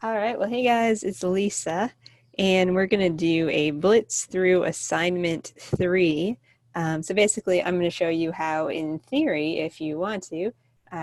All right, well, hey guys, it's Lisa, and we're going to do a blitz through assignment 3. So basically, I'm going to show you how, in theory, if you want to,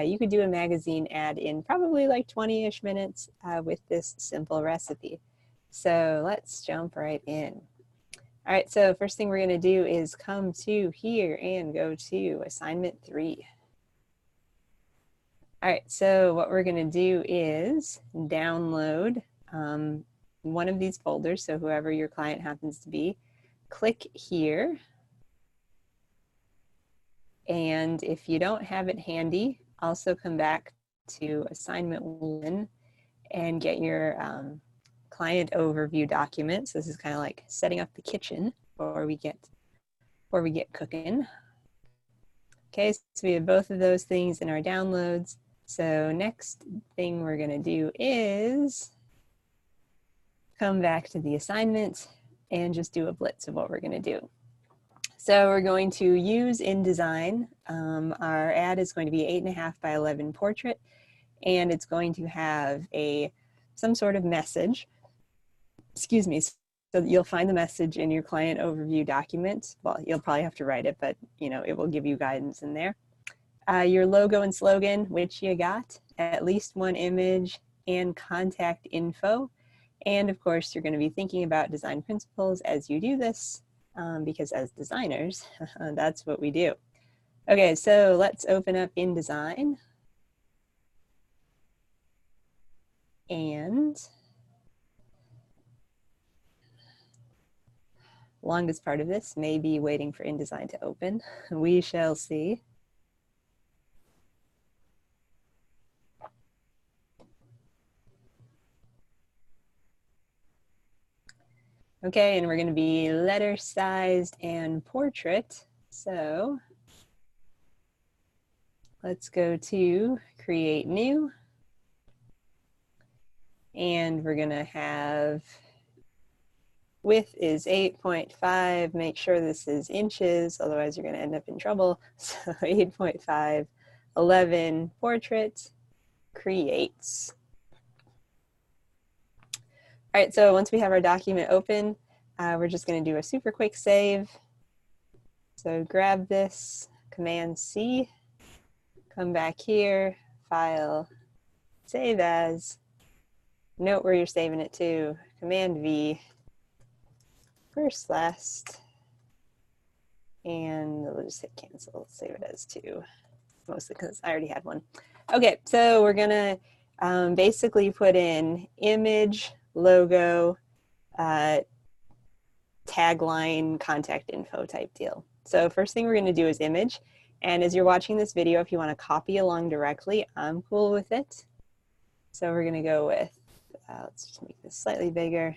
you could do a magazine ad in probably like 20-ish minutes with this simple recipe. So let's jump right in. All right, so first thing we're going to do is come to here and go to assignment 3. All right, so what we're going to do is download one of these folders, so whoever your client happens to be, click here. And if you don't have it handy, also come back to assignment 1 and get your client overview document. So this is kind of like setting up the kitchen before we get cooking. Okay, so we have both of those things in our downloads. So next thing we're going to do is come back to the assignment and just do a blitz of what we're going to do. So we're going to use InDesign. Our ad is going to be 8.5 by 11 portrait, and it's going to have some sort of message. Excuse me. So you'll find the message in your client overview document. Well, you'll probably have to write it, but it will give you guidance in there. Your logo and slogan, which you got, at least one image, and contact info. And of course, you're going to be thinking about design principles as you do this, because as designers, that's what we do. Okay, so let's open up InDesign. And longest part of this may be waiting for InDesign to open. We shall see. Okay, and we're going to be letter sized and portrait. So let's go to create new. And we're going to have width is 8.5. Make sure this is inches, otherwise you're going to end up in trouble. So 8.5, 11, portrait, creates. All right, so once we have our document open, we're just going to do a super quick save. So grab this, Command C, come back here, File, Save As. Note where you're saving it to, Command V, first, last, and we'll just hit cancel, save it as 2, mostly because I already had one. Okay, so we're gonna basically put in image, logo, tagline, contact info type deal. So first thing we're gonna do is image, and as you're watching this video, if you wanna copy along directly, I'm cool with it. So we're gonna go with, let's just make this slightly bigger.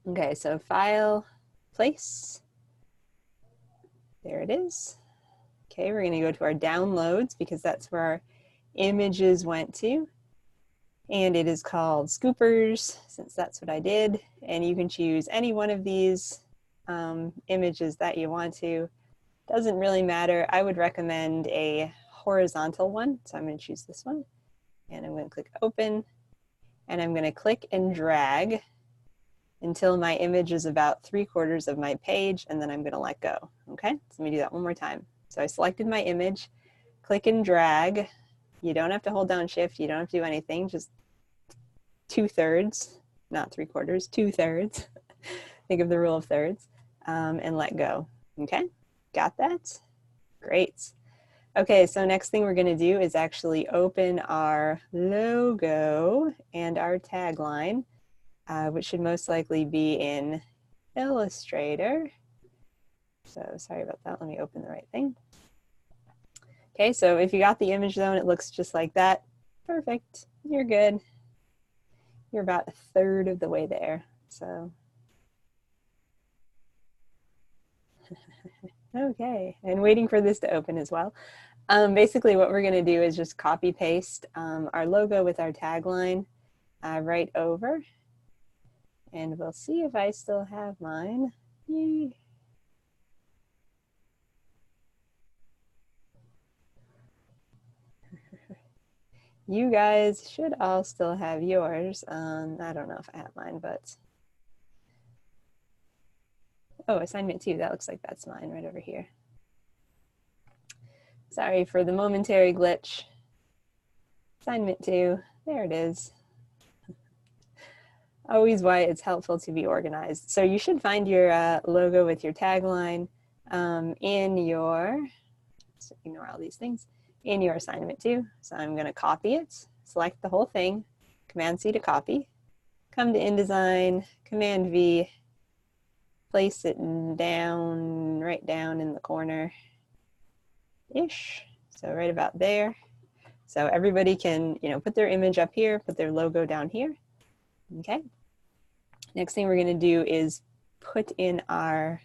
Okay, so file, place, there it is. Okay, we're gonna go to our downloads because that's where our images went to. And it is called Scoopers, since that's what I did. And you can choose any one of these images that you want to. Doesn't really matter. I would recommend a horizontal one. So I'm gonna choose this one. And I'm gonna click open. And I'm gonna click and drag until my image is about 3/4 of my page, and then I'm gonna let go, okay? So let me do that one more time. So I selected my image, click and drag. You don't have to hold down shift, you don't have to do anything, just 2/3, not 3/4, 2/3. Think of the rule of thirds, and let go, okay? Got that? Great. Okay, so next thing we're gonna do is actually open our logo and our tagline, which should most likely be in Illustrator. So sorry about that, let me open the right thing. Okay, so if you got the image though and it looks just like that, perfect, you're good. You're about 1/3 of the way there, so. Okay, and waiting for this to open as well. Basically what we're gonna do is just copy paste our logo with our tagline right over. And we'll see if I still have mine. Yay. you guys should all still have yours. I don't know if I have mine, but oh, assignment 2, that looks like that's mine right over here. Sorry for the momentary glitch. Assignment 2, there it is. Always why it's helpful to be organized. So you should find your logo with your tagline in your, so ignore all these things, in your assignment 2. So I'm going to copy it, select the whole thing, Command C to copy, come to InDesign, Command V, place it down, right down in the corner-ish. So right about there. So everybody can, put their image up here, put their logo down here. Okay. Next thing we're going to do is put in our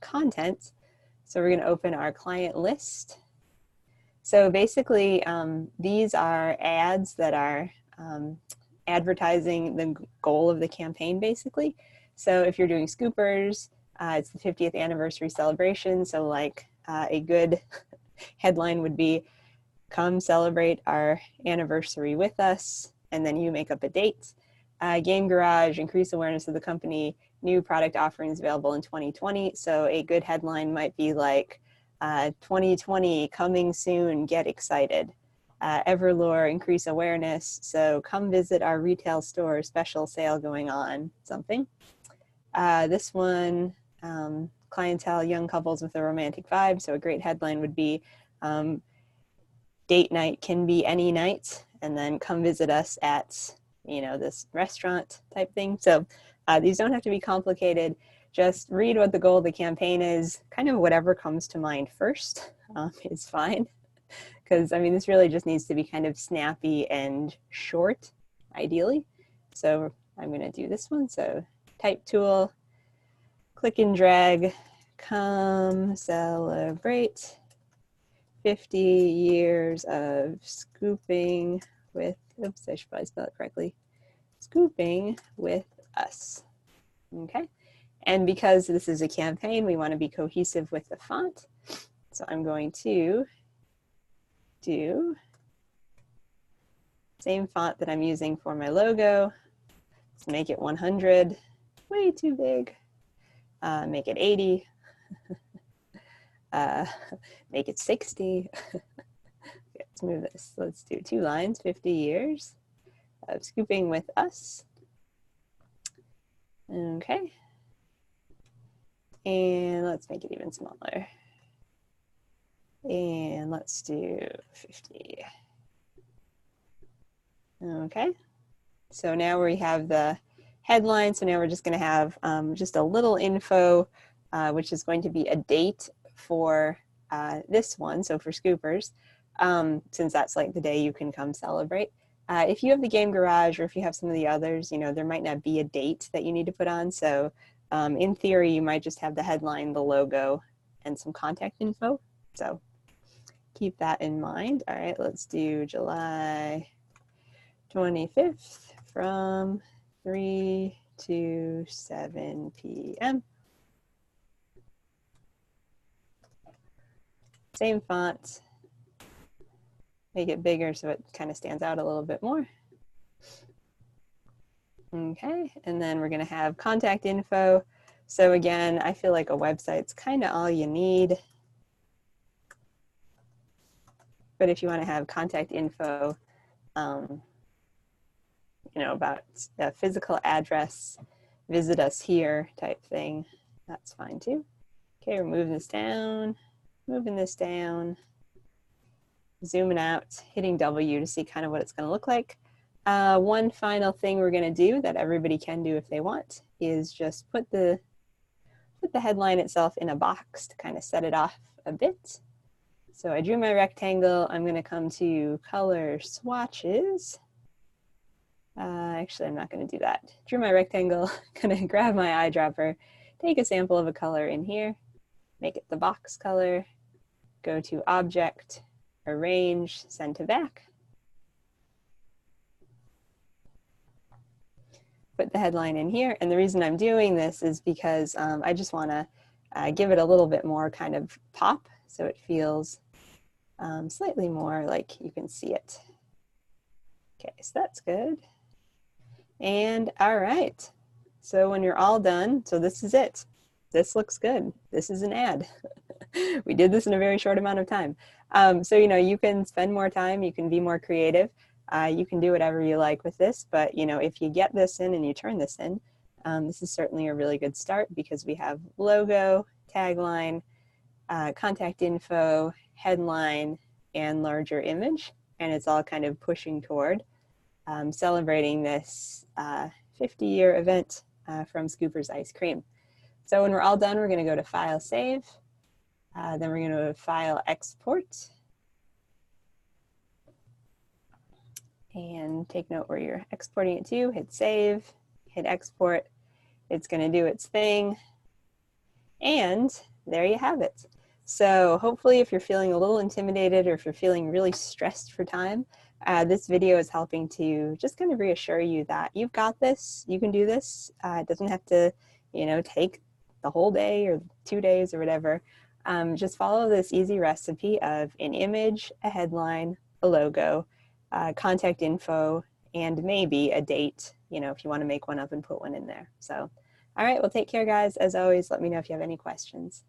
content. So we're going to open our client list. So basically, these are ads that are advertising the goal of the campaign, basically. So if you're doing Scoopers, it's the 50th anniversary celebration. So like a good headline would be, come celebrate our anniversary with us, and then you make up a date. Game Garage, increase awareness of the company, new product offerings available in 2020. So a good headline might be like, 2020 coming soon, get excited. Everlore, increase awareness. So come visit our retail store, special sale going on, something. This one, clientele, young couples with a romantic vibe. So a great headline would be, date night can be any night, and then come visit us at, this restaurant type thing. So these don't have to be complicated. Just read what the goal of the campaign is. Kind of whatever comes to mind first is fine. Because, this really just needs to be kind of snappy and short, ideally. So I'm going to do this one. So type tool, click and drag, come celebrate 50 years of scooping with, oops, I should probably spell it correctly, scooping with us. Okay. And because this is a campaign, we want to be cohesive with the font. So I'm going to do same font that I'm using for my logo. Let's make it 100, way too big. Make it 80. Make it 60. Let's move this. Let's do 2 lines, 50 years of scooping with us. Okay. And let's make it even smaller. And let's do 50. Okay. So now we have the headline. So now we're just going to have just a little info, which is going to be a date for this one. So for Scoopers, since that's like the day you can come celebrate. If you have the Game Garage, or if you have some of the others, there might not be a date that you need to put on. So in theory, you might just have the headline, the logo, and some contact info. So keep that in mind. All right, let's do July 25th from 3 to 7 p.m. Same font. Make it bigger so it kind of stands out a little bit more. Okay, and then we're going to have contact info. So again, I feel like a website's kind of all you need. But if you want to have contact info, about a physical address, visit us here type thing, that's fine too. Okay, we're moving this down, zooming out, hitting W to see kind of what it's going to look like. One final thing we're going to do that everybody can do if they want is just put the headline itself in a box to kind of set it off a bit. So I drew my rectangle. I'm going to come to color swatches. Actually, I'm not going to do that. Drew my rectangle, going to grab my eyedropper, take a sample of a color in here, make it the box color, go to Object, Arrange, Send to Back. Put the headline in here. And the reason I'm doing this is because I just want to give it a little bit more kind of pop so it feels slightly more like you can see it. Okay, so that's good. And all right. So when you're all done, so this is it. This looks good. This is an ad. We did this in a very short amount of time. So, you know, you can spend more time, you can be more creative, you can do whatever you like with this, but, you know, if you get this in and you turn this in, this is certainly a really good start because we have logo, tagline, contact info, headline, and larger image, and it's all kind of pushing toward celebrating this 50-year event from Scooper's Ice Cream. So when we're all done, we're going to go to File, Save. Then we're going to File, Export. And take note where you're exporting it to. Hit Save, hit Export. It's going to do its thing. And there you have it. So hopefully if you're feeling a little intimidated or if you're feeling really stressed for time, this video is helping to just kind of reassure you that you've got this, you can do this. It doesn't have to, you know, take the whole day or 2 days or whatever. Just follow this easy recipe of an image, a headline, a logo, contact info, and maybe a date, you know, if you want to make one up and put one in there. So, all right, well, take care, guys. As always, let me know if you have any questions.